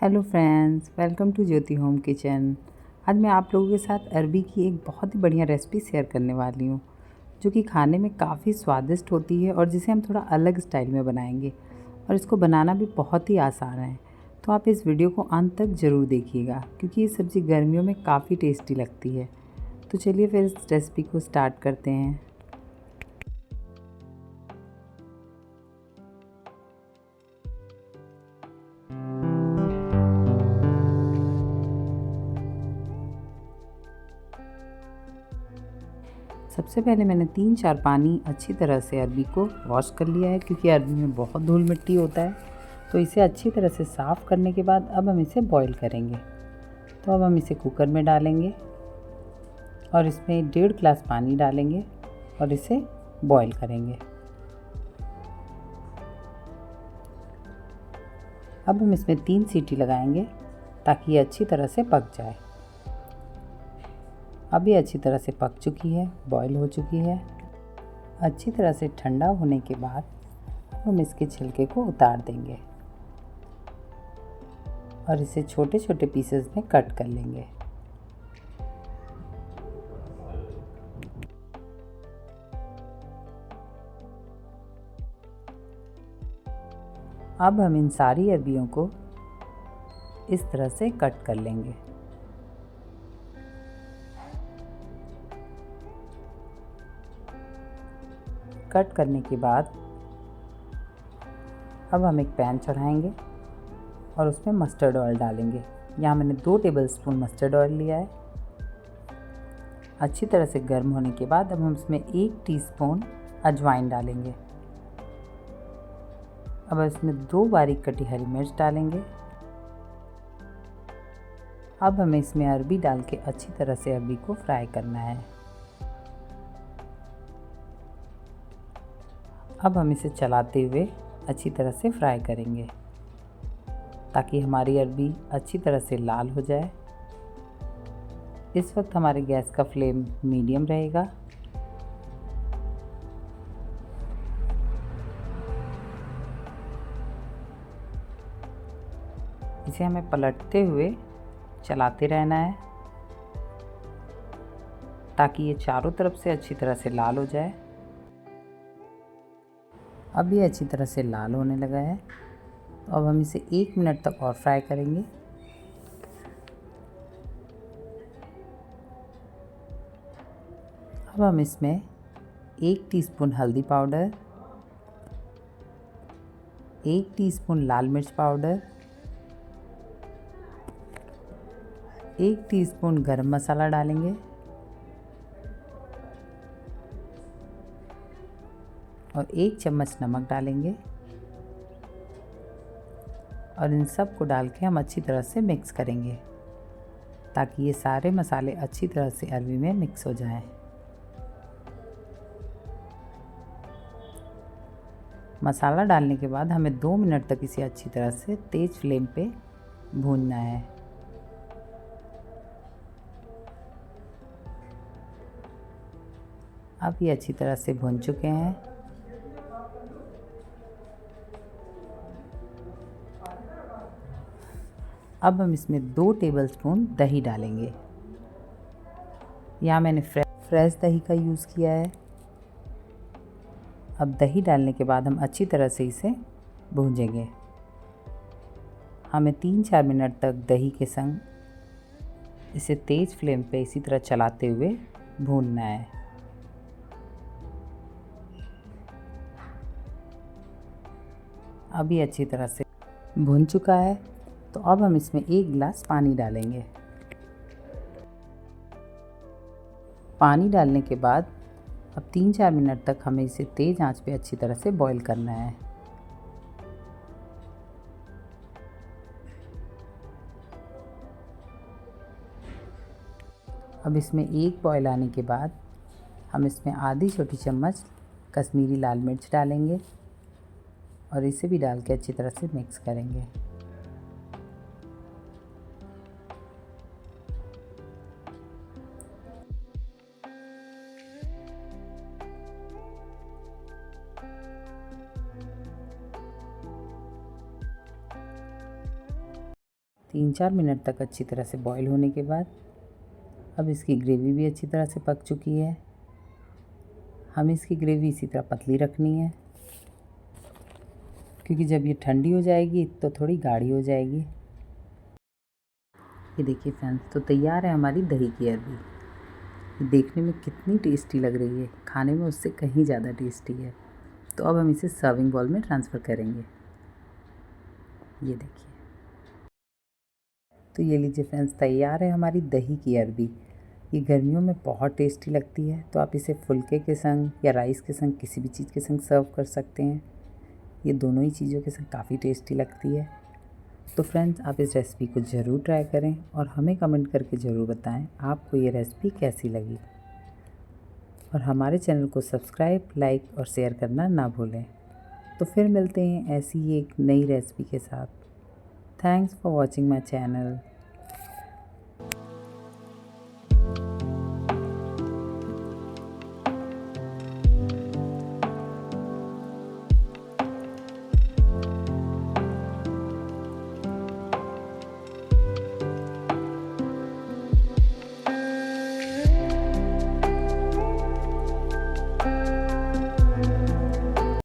Hello friends, welcome to Jyoti home kitchen. आज मैं आप लोगों के साथ अरबी की एक बहुत ही बढ़िया रेसिपी शेयर करने वाली हूँ, जो कि खाने में काफ़ी स्वादिष्ट होती है और जिसे हम थोड़ा अलग स्टाइल में बनाएंगे। और इसको बनाना भी बहुत ही आसान है। तो आप इस वीडियो को अंत तक ज़रूर देखिएगा, क्योंकि ये सब्ज़ी गर्मियों में काफ़ी टेस्टी लगती है। तो चलिए फिर इस रेसिपी को स्टार्ट करते हैं। सबसे पहले मैंने 3-4 पानी अच्छी तरह से अरबी को वॉश कर लिया है, क्योंकि अरबी में बहुत धूल मिट्टी होता है। तो इसे अच्छी तरह से साफ़ करने के बाद अब हम इसे बॉईल करेंगे। तो अब हम इसे कुकर में डालेंगे और इसमें 1.5 गिलास पानी डालेंगे और इसे बॉईल करेंगे। अब हम इसमें 3 सीटी लगाएंगे ताकि ये अच्छी तरह से पक जाए। अब ये अच्छी तरह से पक चुकी है, बॉईल हो चुकी है। अच्छी तरह से ठंडा होने के बाद हम इसके छिलके को उतार देंगे और इसे छोटे छोटे पीसेस में कट कर लेंगे। अब हम इन सारी अरबियों को इस तरह से कट कर लेंगे। कट करने के बाद अब हम एक पैन चढ़ाएंगे और उसमें मस्टर्ड ऑयल डालेंगे। यहाँ मैंने 2 टेबलस्पून मस्टर्ड ऑयल लिया है। अच्छी तरह से गर्म होने के बाद अब हम इसमें 1 टीस्पून अजवाइन डालेंगे। अब इसमें 2 बारीक कटी हरी मिर्च डालेंगे। अब हमें इसमें अरबी डाल के अच्छी तरह से अरबी को फ्राई करना है। अब हम इसे चलाते हुए अच्छी तरह से फ्राई करेंगे ताकि हमारी अरबी अच्छी तरह से लाल हो जाए। इस वक्त हमारे गैस का फ्लेम मीडियम रहेगा। इसे हमें पलटते हुए चलाते रहना है ताकि ये चारों तरफ से अच्छी तरह से लाल हो जाए। अब ये अच्छी तरह से लाल होने लगा है। तो अब हम इसे 1 मिनट तक और फ्राई करेंगे। अब हम इसमें 1 टीस्पून हल्दी पाउडर, 1 टीस्पून लाल मिर्च पाउडर, 1 टीस्पून गरम मसाला डालेंगे और 1 चम्मच नमक डालेंगे और इन सब को डाल के हम अच्छी तरह से मिक्स करेंगे ताकि ये सारे मसाले अच्छी तरह से अरबी में मिक्स हो जाएं। मसाला डालने के बाद हमें 2 मिनट तक इसे अच्छी तरह से तेज़ फ्लेम पे भूनना है। अब ये अच्छी तरह से भून चुके हैं। अब हम इसमें 2 टेबलस्पून दही डालेंगे। यहाँ मैंने फ्रेश दही का यूज़ किया है। अब दही डालने के बाद हम अच्छी तरह से इसे भूंजेंगे। हमें 3-4 मिनट तक दही के संग इसे तेज़ फ्लेम पे इसी तरह चलाते हुए भूनना है। अब ये अच्छी तरह से भून चुका है। तो अब हम इसमें 1 गिलास पानी डालेंगे। पानी डालने के बाद अब 3-4 मिनट तक हमें इसे तेज़ आंच पे अच्छी तरह से बॉईल करना है। अब इसमें 1 बॉईल आने के बाद हम इसमें आधी छोटी चम्मच कश्मीरी लाल मिर्च डालेंगे और इसे भी डाल के अच्छी तरह से मिक्स करेंगे। 3-4 मिनट तक अच्छी तरह से बॉईल होने के बाद अब इसकी ग्रेवी भी अच्छी तरह से पक चुकी है। हमें इसकी ग्रेवी इसी तरह पतली रखनी है, क्योंकि जब ये ठंडी हो जाएगी तो थोड़ी गाढ़ी हो जाएगी। ये देखिए फ्रेंड्स, तो तैयार है हमारी दही की अरबी। ये देखने में कितनी टेस्टी लग रही है, खाने में उससे कहीं ज़्यादा टेस्टी है। तो अब हम इसे सर्विंग बाउल में ट्रांसफ़र करेंगे। ये देखिए, तो ये लीजिए फ्रेंड्स, तैयार है हमारी दही की अरबी। ये गर्मियों में बहुत टेस्टी लगती है, तो आप इसे फुल्के के संग या राइस के संग किसी भी चीज़ के संग सर्व कर सकते हैं। ये दोनों ही चीज़ों के संग काफ़ी टेस्टी लगती है। तो फ्रेंड्स, आप इस रेसिपी को ज़रूर ट्राई करें और हमें कमेंट करके ज़रूर बताएं आपको ये रेसिपी कैसी लगी। और हमारे चैनल को सब्सक्राइब, लाइक और शेयर करना ना भूलें। तो फिर मिलते हैं ऐसी ही एक नई रेसिपी के साथ। Thanks for watching my channel.